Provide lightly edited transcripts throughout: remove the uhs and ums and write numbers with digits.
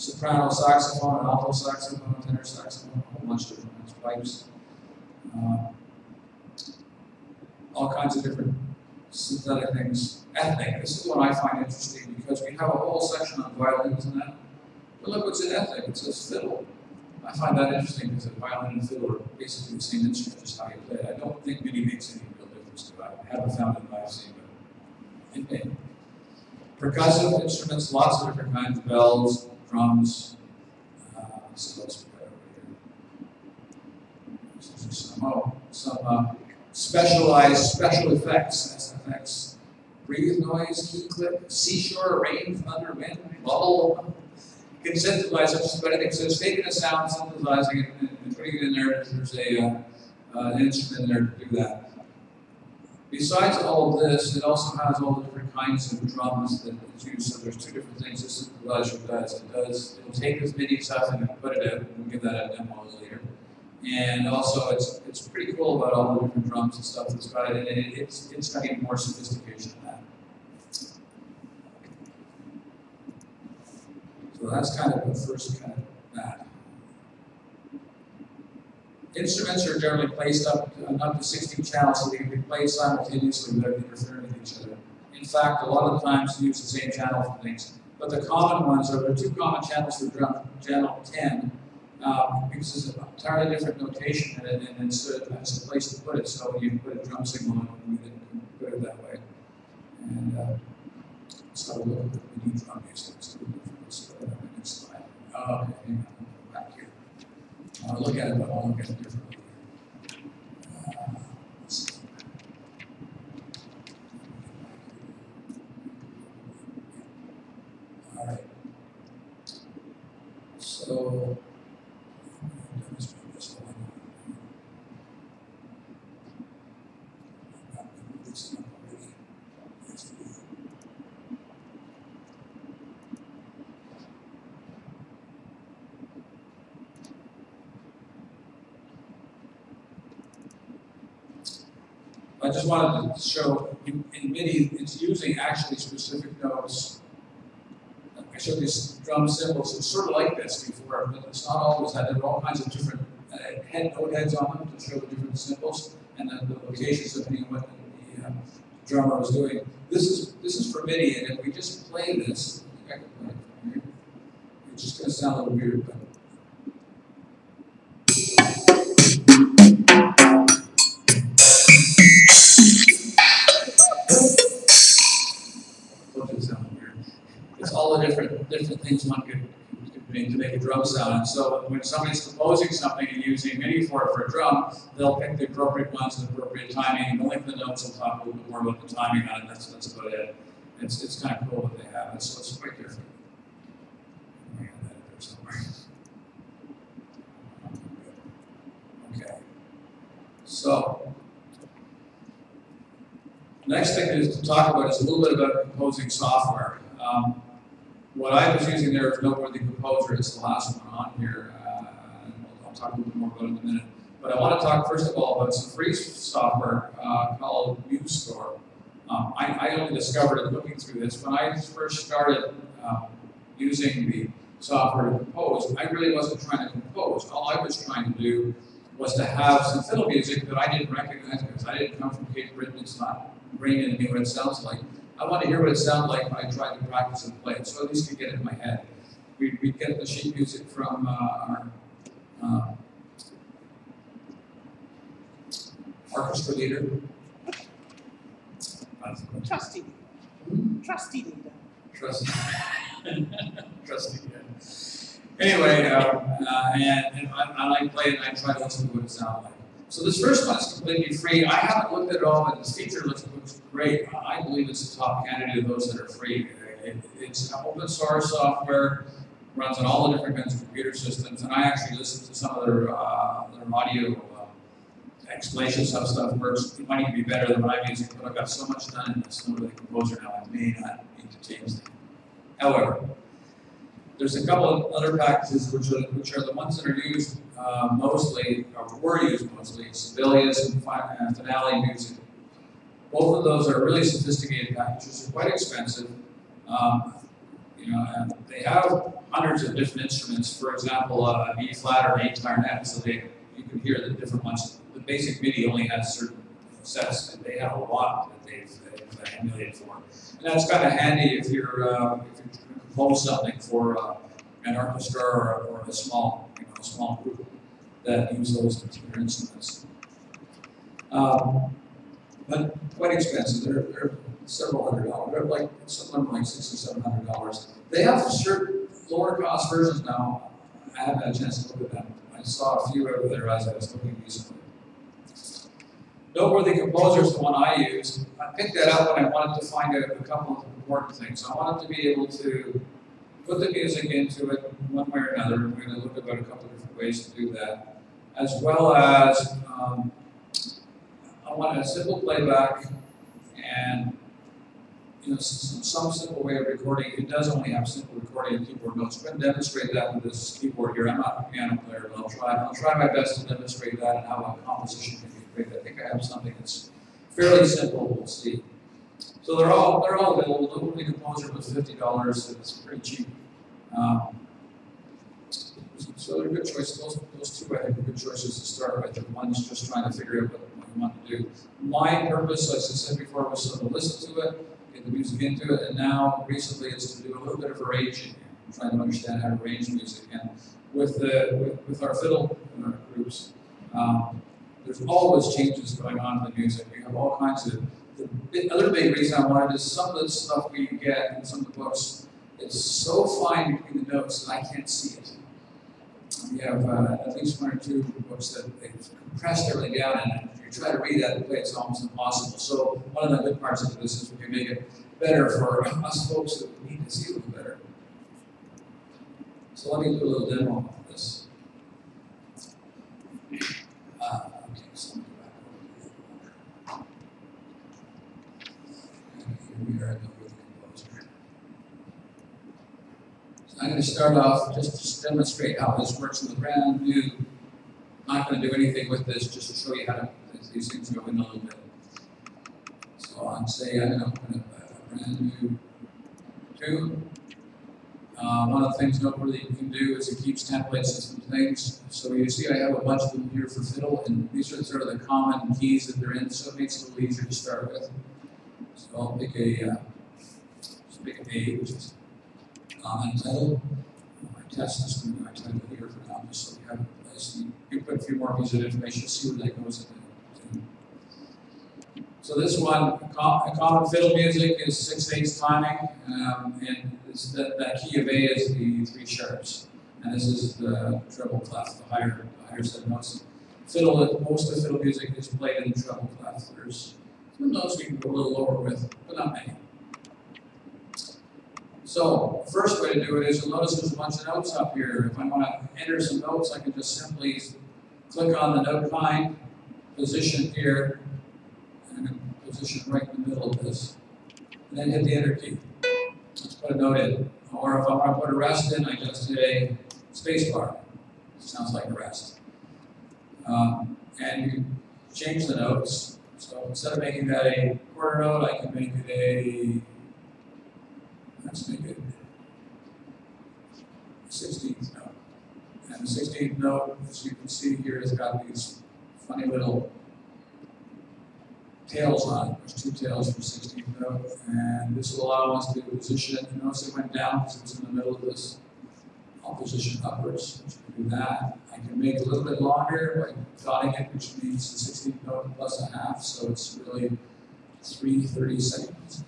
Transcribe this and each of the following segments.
soprano saxophone, an alto saxophone, tenor saxophone, a whole bunch of different kinds of pipes. All kinds of different synthetic things. Ethnic, this is what I find interesting because we have a whole section on violins and that. But look what's in ethnic, it says fiddle. I find that interesting because the violin and fiddle are basically the same instrument, just how you play it. I don't think MIDI makes any real difference to it. I haven't found it in live scene, but okay. Percussive instruments, lots of different kinds of bells, drums. So let's put that over here. Some specialized special effects, SFX. Breathe noise, key clip, seashore, rain, thunder, wind, bubble. You can synthesize just about anything. So it's taking a sound, synthesizing it, and putting it in there. There's an instrument in there to do that. Besides all of this, it also has all the different kinds of drums that it's used. So there's two different things this synthesizer does. It'll take this MIDI stuff and put it out. We'll give that a demo later. And also, it's pretty cool about all the different drums and stuff that's got it, and it's got even more sophistication than that. So that's kind of the first kind of that. Instruments are generally placed up to 16 channels, so they can be played simultaneously without interfering with each other. In fact, a lot of the times they use the same channel for things. But the common ones are, there are two common channels for drum, channel 10, because it's an entirely different notation and it's a place to put it, so you can put a drum signal in and you can put it that way. And let's have a look at the MIDI drum music. It's a little different. Let's go to the next slide. Okay, hang on, I'll go back here. I'll look at it, but I'll look at it differently. Let's see. All right. So, I just wanted to show in MIDI, it's using actually specific notes. I showed these drum cymbals. It's sort of like this before, but it's not always that. There are all kinds of different note heads on them to show the different symbols and the locations depending on what the drummer was doing. This is for MIDI, and if we just play this, I think I can play it from here. It's just going to sound a little weird, but. It's all the different things one could make to make a drum sound. And so when somebody's composing something and using MIDI for it for a drum, they'll pick the appropriate ones and the appropriate timing. And only for the notes will talk a little bit more about the timing on it. That's about it. It's kind of cool that they have it. So it's quite different. I got that there somewhere. Okay. So next thing is to talk about is a little bit about composing software. What I was using there is Noteworthy Composer. It's the last one on here. I'll talk a little bit more about it in a minute. But I want to talk first of all about some free software called MuseScore. I only discovered it looking through this. When I first started using the software to compose, I really wasn't trying to compose. All I was trying to do was to have some fiddle music that I didn't recognize because I didn't come from Cape Breton. It's not brain into me what it sounds like. I want to hear what it sounded like when I tried to practice and play it, so at least I could get it in my head. We'd get the sheet music from our orchestra leader. Trusty. Trusty leader. Trusty. Trusty, yeah. Anyway, and I play it and I try to listen to what it sounds like. So this first one is completely free. I haven't looked at it all, but this feature looks great. I believe it's the top candidate of those that are free. It's open source software, runs on all the different kinds of computer systems, and I actually listened to some of their audio explanations how stuff works. It might even be better than what I'm using, but I've got so much done in this Noteworthy Composer now, I may not need to change things. However, there's a couple of other packages which are the ones that are used mostly, or were used mostly, Sibelius and Finale Music. Both of those are really sophisticated packages. They're quite expensive. You know, and they have hundreds of different instruments. For example, a B flat or an A clarinet, so you can hear the different ones. The basic MIDI only has certain sets, and they have a lot that they've emulated for. And that's kind of handy if you're going to compose something for an orchestra or a small group that use those particular instruments. But quite expensive. They're several $100. They're like some of them like $600 or $700. They have certain lower cost versions now. I haven't had a chance to look at them. I saw a few over there as I was looking recently. Noteworthy Composer is the one I used. I picked that up when I wanted to find out a couple of important things. I wanted to be able to put the music into it one way or another. We're going to look about a couple of different ways to do that, as well as I want a simple playback and some simple way of recording. It does only have simple recording and keyboard notes. I'm going to demonstrate that with this keyboard here. I'm not a piano player, but I'll try my best to demonstrate that and how a composition can be created. I think I have something that's fairly simple. We'll see. So they're all available. Noteworthy Composer was $50. It's pretty cheap. So they're good choices. Those two I think are good choices to start with. One's just trying to figure out what we want to do. My purpose, as I said before, was to listen to it, get the music into it, and now recently is to do a little bit of arranging. I'm trying to understand how to arrange music. And with our fiddle groups, there's always changes going on in the music. We have all kinds of. The other big reason I wanted is some of the stuff we get in some of the books. It's so fine between the notes that I can't see it. We have at least one or two books that they've compressed everything down, and if you try to read that and play, it's almost impossible. So one of the good parts of this is we can make it better for us folks that need to see a little better. So let me do a little demo of this. Okay, so let me go back over here. Here we are. I'm going to start off just to demonstrate how this works with a brand new. I'm not going to do anything with this, just to show you how these things go in a little bit. So I'm saying I'm going to open up a brand new tune. One of the things noteworthy you can do is it keeps templates and some things. So you see I have a bunch of them here for fiddle, and these are sort of the common keys that they're in, so it makes it a little easier to start with. So I'll pick a A, which is common title. My test is going to be my title here for now, just so we have a place. You put a few more pieces of information, see where that goes into. So this one, a common fiddle music is 6/8 timing, and that key of A is the 3 sharps, and this is the treble clef, the higher set notes. Fiddle, most of fiddle music is played in the treble clef. There's some notes we can go a little lower with, but not many. So, the first way to do it is you'll notice there's a bunch of notes up here. If I want to enter some notes, I can just simply click on the note kind, position here, and position right in the middle of this, and then hit the enter key. Let's put a note in. Or if I want to put a rest in, I just hit a space bar. Sounds like a rest. And you can change the notes. So instead of making that a quarter note, I can make it a, let's make it 16th note. And the 16th note, as you can see here, has got these funny little tails on it. There's 2 tails for 16th note, and this will allow us to position it. You notice it went down because it was in the middle of this. I'll position upwards, which can do that. I can make it a little bit longer by dotting it, which means the 16th note plus a half, so it's really 3/30 seconds.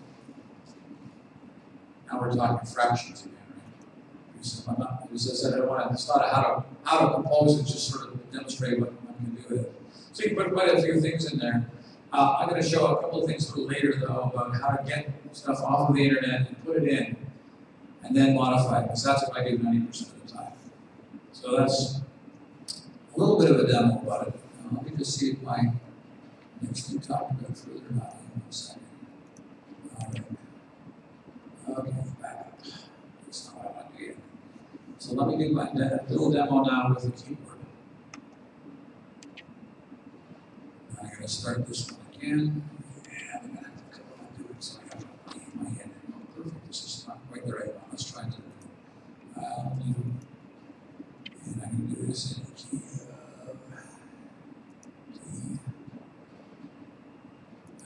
Now we're talking fractions again, right? So I'm not, as I said, I don't want to, it's not how to compose it, just sort of demonstrate what one can do with it. So you can put quite a few things in there. I'm going to show a couple of things a little later, though, about how to get stuff off of the internet and put it in, and then modify it, because that's what I do 90% of the time. So that's a little bit of a demo about it. Let me just see if my next thing talked about further or not in 1 second. All right. Okay, back up. That's not what I want to do yet. So let me do my little demo now with the keyboard. I'm going to start this one again. And I'm going to have to do it so I have to leave my head. Perfect. This is not quite the right one. Let's try that.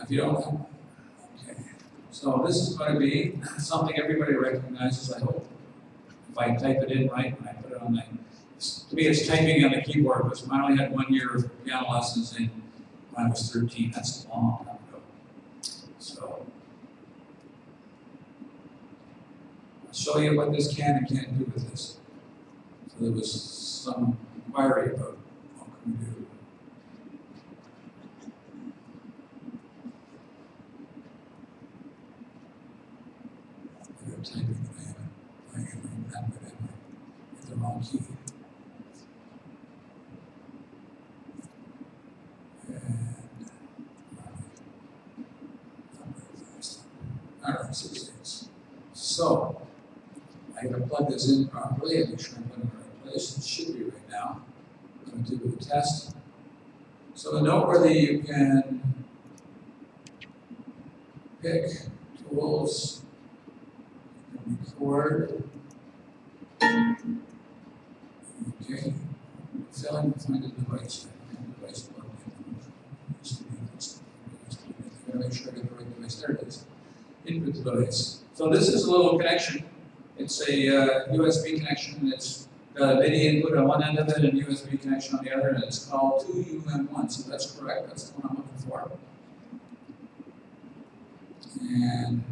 If you don't know, okay. So this is going to be something everybody recognizes, I hope. If I type it in right when I put it on the, to me it's typing on the keyboard, because I only had 1 year of piano lessons when I was 13. That's a long time ago. So I'll show you what this can and can't do with this. So there was some inquiry about what can we do. Typing I am not good at the wrong key. Alright, 6/8. So I gotta plug this in properly and make sure I'm putting it in the right place. It should be right now. I'm gonna do the test. So noteworthy, you can pick tools. Record. Okay. Failing to find a device. Device plugged in. Gotta make sure I get the right device. There it is. Input device. So this is a little connection. It's a USB connection. It's got a MIDI input on one end of it and USB connection on the other, and it's called 2UM1. So that's correct. That's the one I'm looking for. And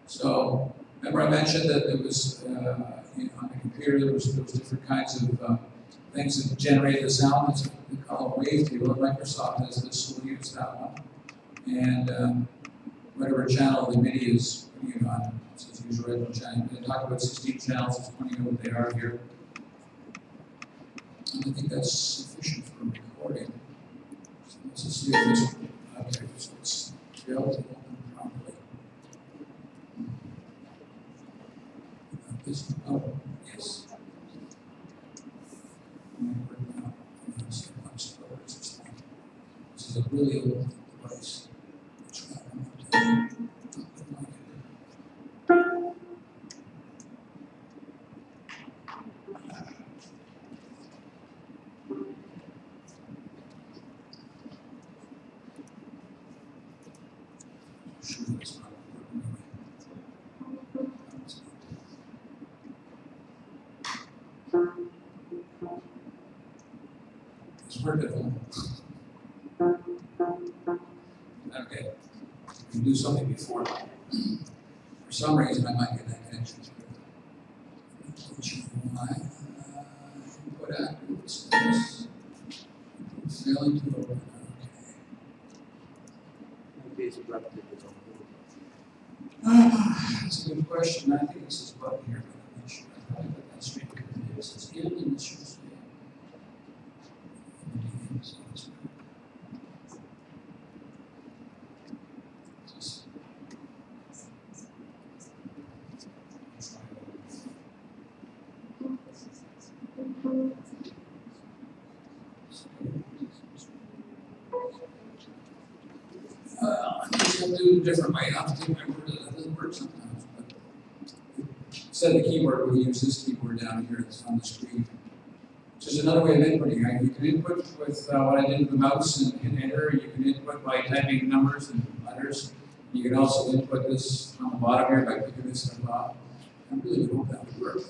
so, remember I mentioned that there was, on the computer, there was different kinds of things that generate the sound. It's what we call a wavetable. Microsoft has this, so we'll use that one. And whatever channel the MIDI is putting it on, so it's usually original channel. They talk about 16 channels, it's pointing out what they are here. And I think that's sufficient for recording. So let's just see if this, okay, so it's relatively properly. This, oh, yes. This is a really old device. It's workable. Okay. We can do something before. For some reason, I might get that connection through. Input active. Failing to open. Okay. That's a good question. I think this is a button here, but I'm not sure. I probably put that straight because it is. It's in and it should stay. Do it a different way. I have to take my word that doesn't work sometimes. But instead of the keyboard, we'll use this keyboard down here that's on the screen. Which is another way of inputting. You can input with what I did with the mouse and enter. You can input by typing numbers and letters. You can also input this on the bottom here by clicking this stuff off. I really hope that would work.